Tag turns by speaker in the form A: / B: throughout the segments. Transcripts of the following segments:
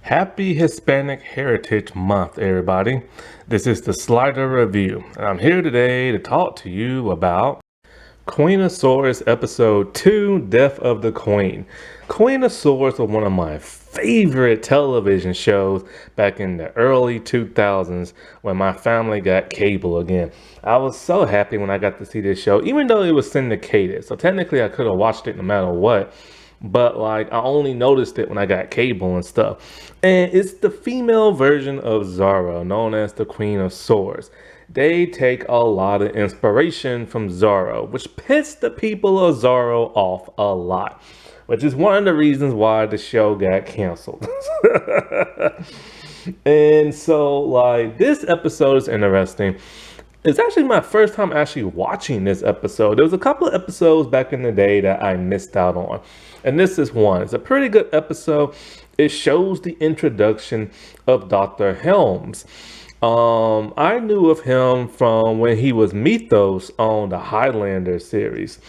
A: Happy Hispanic Heritage Month, everybody. This is the Slider Review, and I'm here today to talk to you about Queenosaurus Episode 2, Death of the Queen. Queenosaurus was one of my favorite television shows back in the early 2000s when my family got cable again. I was so happy when I got to see this show, even though it was syndicated. So technically I could have watched it no matter what. But like I only noticed it when I got cable and stuff. And it's the female version of Zorro, known as the Queen of Swords. They take a lot of inspiration from Zorro, which pissed the people of Zorro off a lot, which is one of the reasons why the show got canceled. And so like this episode is interesting. It's actually my first time actually watching this episode. There was a couple of episodes back in the day that I missed out on. And this is one. It's a pretty good episode. It shows the introduction of Dr. Helms. I knew of him from when he was Mythos on the Highlander series.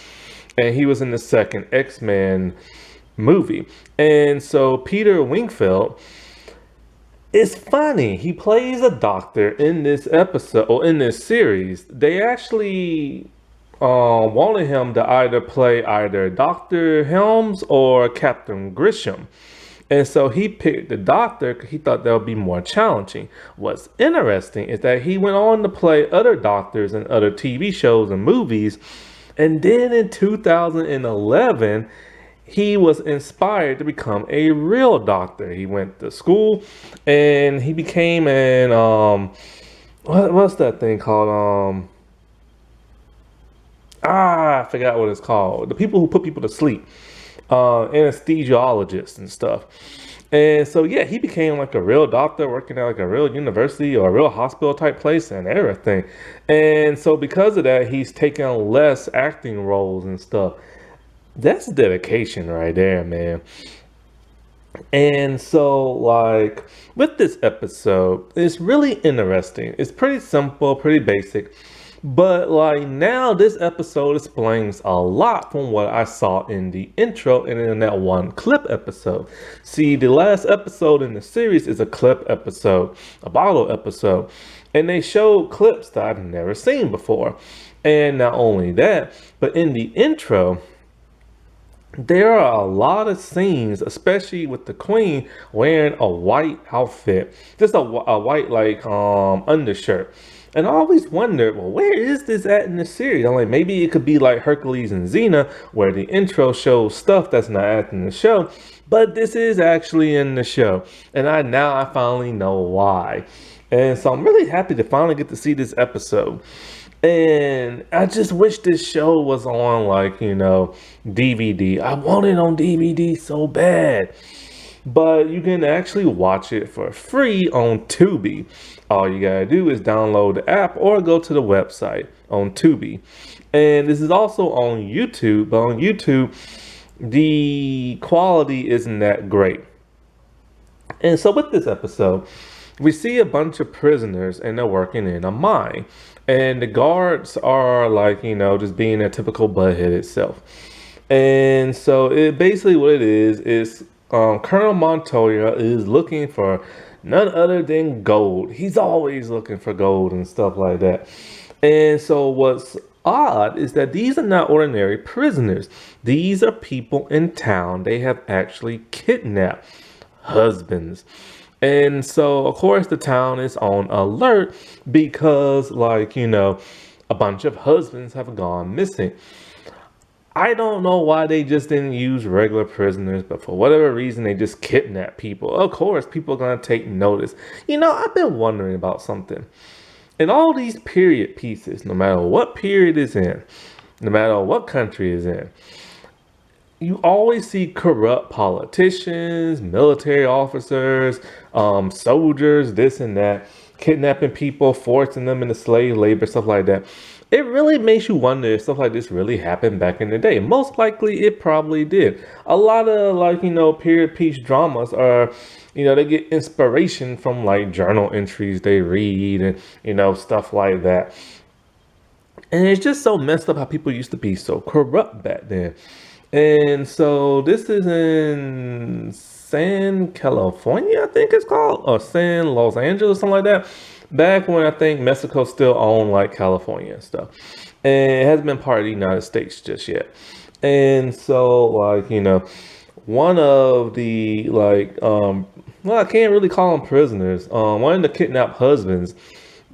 A: And he was in the second X-Men movie. And so Peter Wingfield, it's funny. He plays a doctor in this episode or in this series. They actually wanted him to either play either Dr. Helms or Captain Grisham. And so he picked the doctor because he thought that would be more challenging. What's interesting is that he went on to play other doctors in other TV shows and movies. And then in 2011, he was inspired to become a real doctor. He went to school and he became an what's that thing called? I forgot what it's called. The people who put people to sleep, anesthesiologists and stuff. And so yeah, he became like a real doctor working at like a real university or a real hospital type place and everything. And so because of that, he's taken less acting roles and stuff. That's dedication right there, man. And so, like, with this episode, it's really interesting. It's pretty simple, pretty basic. But, like, now this episode explains a lot from what I saw in the intro and in that one clip episode. See, the last episode in the series is a clip episode, a bottle episode. And they show clips that I've never seen before. And not only that, but in the intro, there are a lot of scenes, especially with the queen wearing a white outfit, just a white like undershirt. And I always wondered, well, where is this at in the series? I'm like, maybe it could be like Hercules and Xena, where the intro shows stuff that's not at in the show, but this is actually in the show. And I finally know why. And so I'm really happy to finally get to see this episode. And I just wish this show was on like, DVD. I want it on DVD so bad. But you can actually watch it for free on Tubi. All you gotta do is download the app or go to the website on Tubi. And this is also on YouTube, but on YouTube, the quality isn't that great. And so with this episode, we see a bunch of prisoners and they're working in a mine. And the guards are like, just being a typical butthead itself. And so it basically what it is Colonel Montoya is looking for none other than gold. He's always looking for gold and stuff like that. And so what's odd is that these are not ordinary prisoners. These are people in town they have actually kidnapped, husbands. And so, of course, the town is on alert because, a bunch of husbands have gone missing. I don't know why they just didn't use regular prisoners, but for whatever reason, they just kidnap people. Of course, people are going to take notice. I've been wondering about something. In all these period pieces, no matter what period it's in, no matter what country it's in, you always see corrupt politicians, military officers, soldiers, this and that, kidnapping people, forcing them into slave labor, stuff like that. It really makes you wonder if stuff like this really happened back in the day. Most likely it probably did. A lot of period piece dramas are, they get inspiration from like journal entries they read and, stuff like that. And it's just so messed up how people used to be so corrupt back then. And so this is in San California, I think it's called, or San Los Angeles, something like that. Back when I think Mexico still owned like California and stuff. And it hasn't been part of the United States just yet. And so, like, one of the well, I can't really call them prisoners. One of the kidnapped husbands,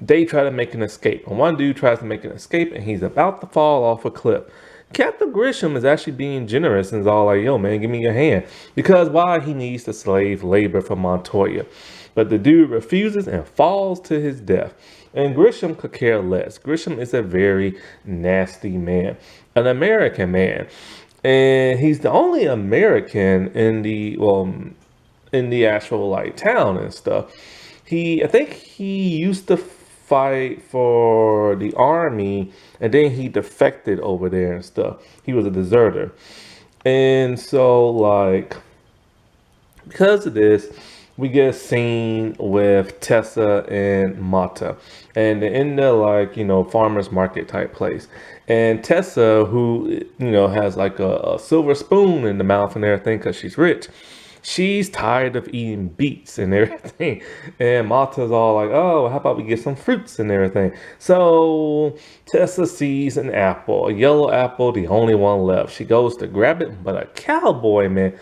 A: they try to make an escape. And one dude tries to make an escape and he's about to fall off a cliff. Captain Grisham is actually being generous and is all like, yo, man, give me your hand. Because why? He needs the slave labor from Montoya. But the dude refuses and falls to his death. And Grisham could care less. Grisham is a very nasty man, an American man. And he's the only American in the actual like town and stuff. I think he used to fight for the army and then he defected over there and stuff. He was a deserter. And so like because of this, we get a scene with Tessa and Mata. And they're in the like, farmer's market type place. And Tessa, who, has like a silver spoon in the mouth and everything because she's rich, she's tired of eating beets and everything. And Mata's all like, oh, how about we get some fruits and everything? So Tessa sees an apple, a yellow apple, the only one left. She goes to grab it, but a cowboy, man,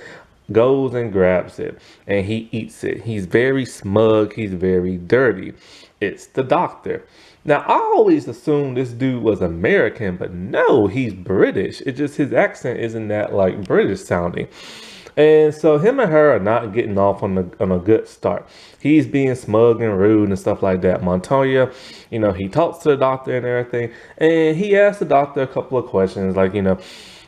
A: goes and grabs it and he eats it. He's very smug. He's very dirty. It's the doctor. Now, I always assumed this dude was American, but no, he's British. It's just his accent isn't that like British sounding. And so him and her are not getting off on a good start. He's being smug and rude and stuff like that. Montoya, he talks to the doctor and everything. And he asks the doctor a couple of questions like,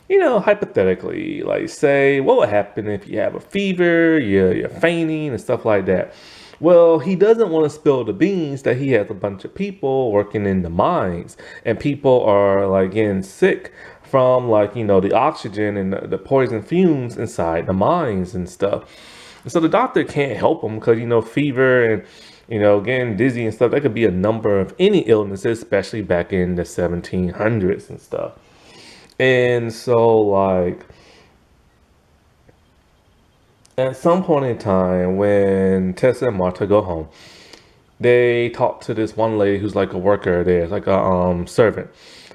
A: hypothetically, like say, what would happen if you have a fever, you're fainting and stuff like that. Well, he doesn't want to spill the beans that he has a bunch of people working in the mines and people are like getting sick from like, the oxygen and the poison fumes inside the mines and stuff. And so the doctor can't help him because, fever and, getting dizzy and stuff, that could be a number of any illnesses, especially back in the 1700s and stuff. And so like at some point in time when Tessa and Marta go home, they talk to this one lady who's like a worker there, like a servant.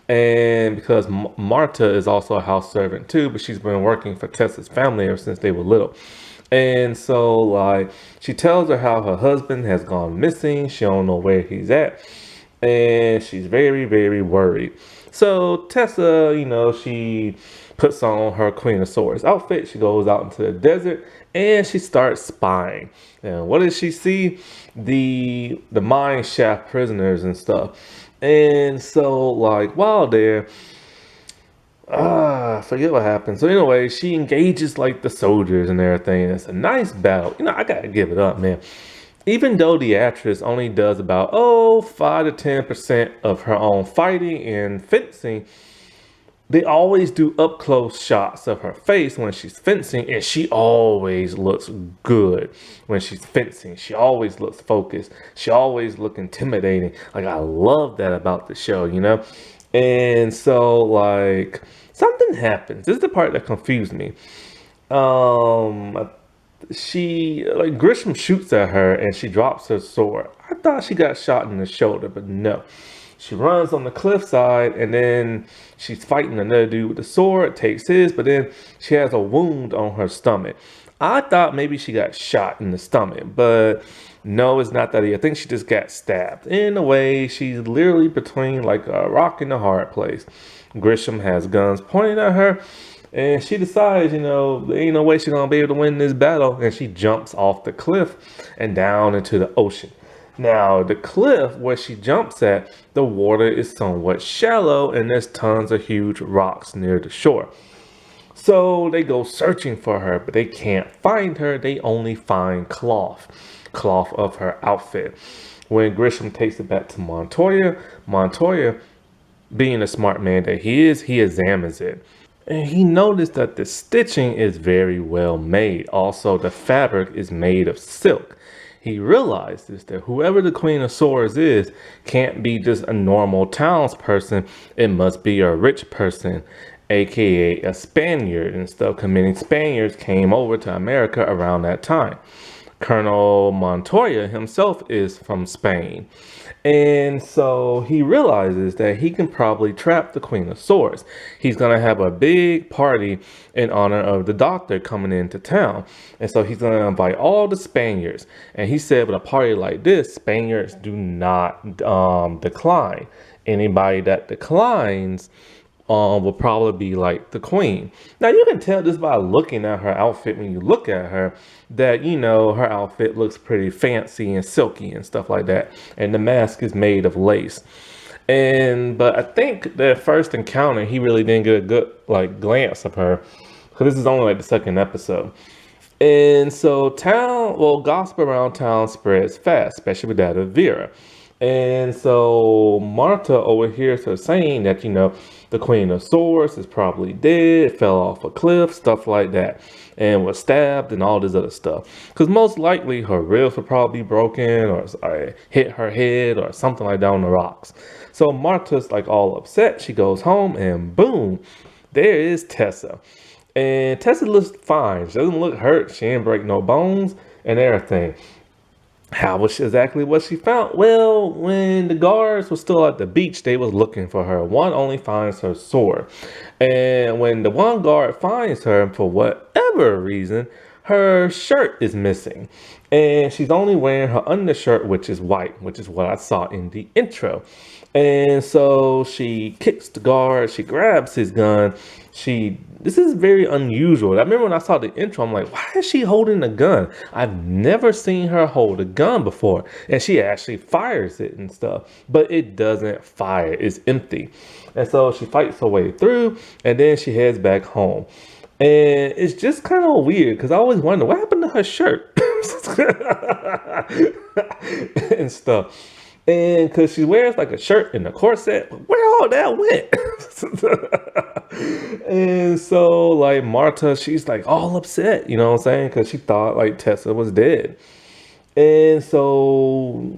A: And because Marta is also a house servant too, but she's been working for Tessa's family ever since they were little. And so like she tells her how her husband has gone missing. She don't know where he's at. And she's very, very worried. So Tessa, she puts on her Queen of Swords outfit. She goes out into the desert and she starts spying. And what does she see? The mine shaft prisoners and stuff. And so like while there, I forget what happened. So anyway, she engages like the soldiers and everything. It's a nice battle. I gotta give it up, man. Even though the actress only does about 5 to 10% of her own fighting and fencing, they always do up close shots of her face when she's fencing, and she always looks good when she's fencing. She always looks focused. She always looks intimidating. Like I love that about the show, And so like something happens. This is the part that confused me. She like Grisham shoots at her and she drops her sword. I thought she got shot in the shoulder, but no. She runs on the cliffside and then she's fighting another dude with the sword, takes his, but then she has a wound on her stomach. I thought maybe she got shot in the stomach, but no, it's not that. I think she just got stabbed. In a way, she's literally between like a rock and a hard place. Grisham has guns pointed at her. And she decides, there ain't no way she's going to be able to win this battle. And she jumps off the cliff and down into the ocean. Now, the cliff where she jumps at, the water is somewhat shallow and there's tons of huge rocks near the shore. So they go searching for her, but they can't find her. They only find cloth of her outfit. When Grisham takes it back to Montoya, being a smart man that he is, he examines it. And he noticed that the stitching is very well made. Also, the fabric is made of silk. He realizes that whoever the Queen of Swords is can't be just a normal townsperson. It must be a rich person. aka a Spaniard and stuff, because many Spaniards came over to America around that time. Colonel Montoya himself is from Spain. And so he realizes that he can probably trap the Queen of Swords. He's going to have a big party in honor of the doctor coming into town. And so he's going to invite all the Spaniards. And he said with a party like this, Spaniards do not decline. Anybody that declines will probably be like the queen. Now you can tell just by looking at her outfit when you look at her that, you know, her outfit looks pretty fancy and silky and stuff like that. And the mask is made of lace. But I think the first encounter, he really didn't get a good like glance of her, because this is only like the second episode. And so gossip around town spreads fast, especially with that of Vera. And so Marta overhears her saying that, you know, the Queen of Swords is probably dead, fell off a cliff, stuff like that, and was stabbed and all this other stuff. Because most likely her ribs were probably broken or hit her head or something like that on the rocks. So Marta's like all upset. She goes home and boom, there is Tessa. And Tessa looks fine. She doesn't look hurt. She didn't break no bones and everything. How was exactly what she found? Well, when the guards were still at the beach, they was looking for her. One only finds her sword. And when the one guard finds her, for whatever reason, her shirt is missing. And she's only wearing her undershirt, which is white, which is what I saw in the intro. And so she kicks the guard, she grabs his gun. This is very unusual. I remember when I saw the intro, I'm like, why is she holding a gun? I've never seen her hold a gun before. And she actually fires it and stuff, but it doesn't fire. It's empty. And so she fights her way through, and then she heads back home. And it's just kind of weird because I always wonder what happened to her shirt and stuff. And because she wears like a shirt and a corset, where all that went? And so like Marta, she's like all upset, you know what I'm saying? Because she thought like Tessa was dead. And so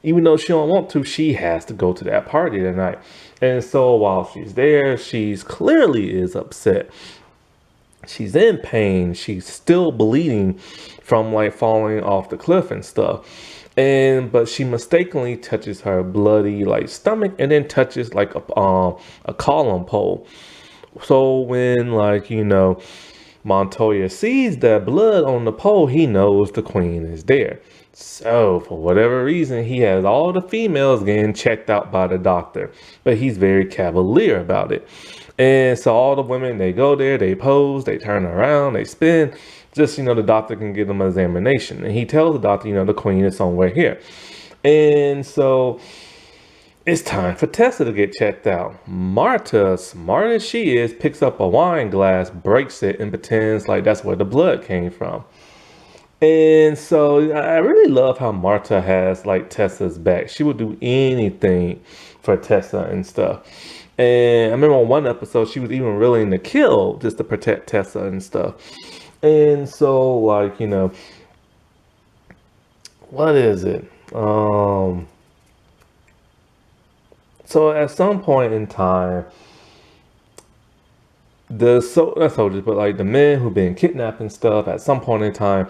A: even though she don't want to, she has to go to that party tonight. And so while she's there, she's clearly is upset. She's in pain. She's still bleeding from like falling off the cliff and stuff. But she mistakenly touches her bloody like stomach and then touches like a column pole. So when like, you know, Montoya sees that blood on the pole, he knows the queen is there. So for whatever reason, he has all the females getting checked out by the doctor, but he's very cavalier about it. And so all the women, they go there, they pose, they turn around, they spin, just, you know, the doctor can give them an examination. And he tells the doctor, you know, the queen is somewhere here. And so it's time for Tessa to get checked out. Marta, smart as she is, picks up a wine glass, breaks it, and pretends like that's where the blood came from. And so I really love how Marta has like Tessa's back. She would do anything for Tessa and stuff. And I remember on one episode, she was even willing to kill just to protect Tessa and stuff. And so, like, you know, what is it? So at some point in time, not soldiers, but like the men who've been kidnapped and stuff, at some point in time,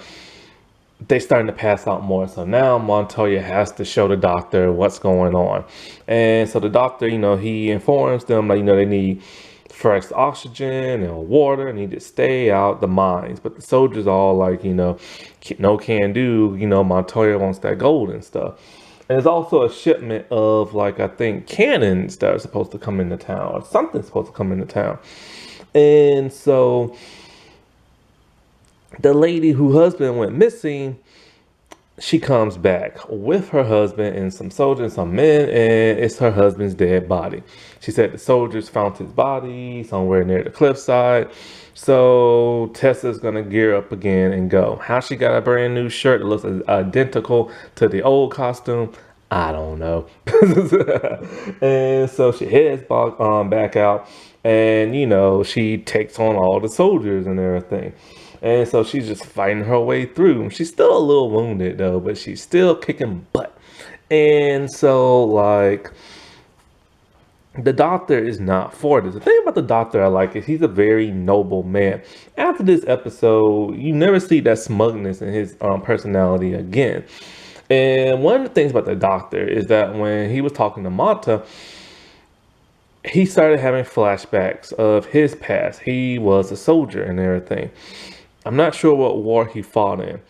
A: they starting to pass out more. So now Montoya has to show the doctor what's going on. And so the doctor, you know, he informs them that, you know, they need fresh oxygen and water, need to stay out the mines. But the soldiers all like, you know, no can do, you know, Montoya wants that gold and stuff. And there's also a shipment of like, I think cannons that are supposed to come into town, or something's supposed to come into town. And so the lady whose husband went missing, she comes back with her husband and some soldiers, some men, and it's her husband's dead body. She said the soldiers found his body somewhere near the cliffside. So Tessa's gonna gear up again and go. How she got a brand new shirt that looks identical to the old costume, I don't know. And so she heads back out, and you know, she takes on all the soldiers and everything. And so she's just fighting her way through. She's still a little wounded though, but she's still kicking butt. And so like The Doctor is not for this. The thing about the Doctor I like is he's a very noble man. After this episode, you never see that smugness in his personality again. And one of the things about the Doctor is that when he was talking to Mata, he started having flashbacks of his past. He was a soldier and everything. I'm not sure what war he fought in.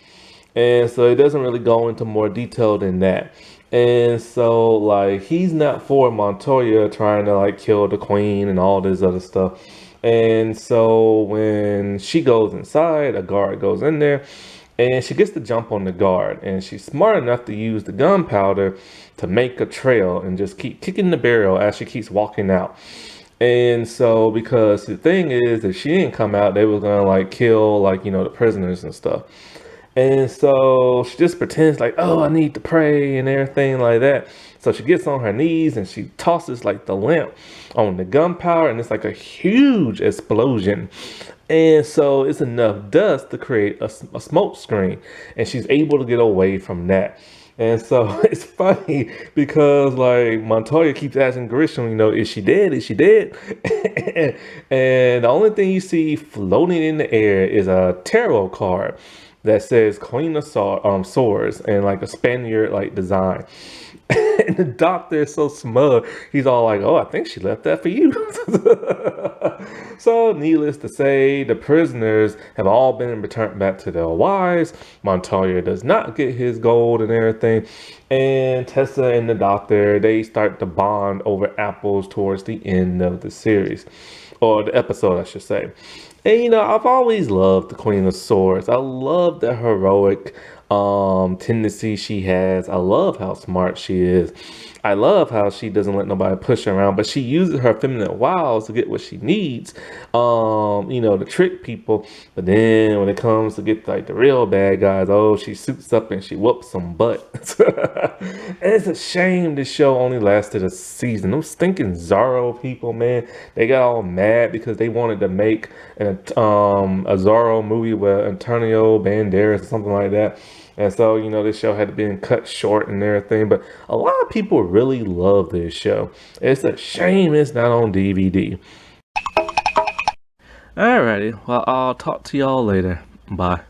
A: And so it doesn't really go into more detail than that. And so like he's not for Montoya trying to like kill the queen and all this other stuff. And so when she goes inside, a guard goes in there and she gets to jump on the guard, and she's smart enough to use the gunpowder to make a trail and just keep kicking the barrel as she keeps walking out. And so because the thing is, if she didn't come out, they were gonna like kill like, the prisoners and stuff. And so she just pretends like, oh, I need to pray and everything like that. So she gets on her knees and she tosses like the lamp on the gunpowder, and it's like a huge explosion. And so it's enough dust to create a smoke screen, and she's able to get away from that. And so it's funny because like Montoya keeps asking Grisham, is she dead? Is she dead? And the only thing you see floating in the air is a tarot card that says Queen of Swords and like a Spaniard like design. And the Doctor is so smug. He's all like, oh, I think she left that for you. So needless to say, the prisoners have all been returned back to their wives. Montoya does not get his gold and everything. And Tessa and the Doctor, they start to bond over apples towards the end of the series. Or the episode, I should say. And I've always loved the Queen of Swords. I love the heroic tendency she has. I love how smart she is. I love how she doesn't let nobody push her around, but she uses her feminine wiles to get what she needs, to trick people. But then when it comes to get like the real bad guys, oh, she suits up and she whoops some butt. And it's a shame this show only lasted a season. Those stinking Zorro people, man, they got all mad because they wanted to make a Zorro movie with Antonio Banderas or something like that. And so, this show had been cut short and everything. But a lot of people really love this show. It's a shame it's not on DVD. Alrighty, well, I'll talk to y'all later. Bye.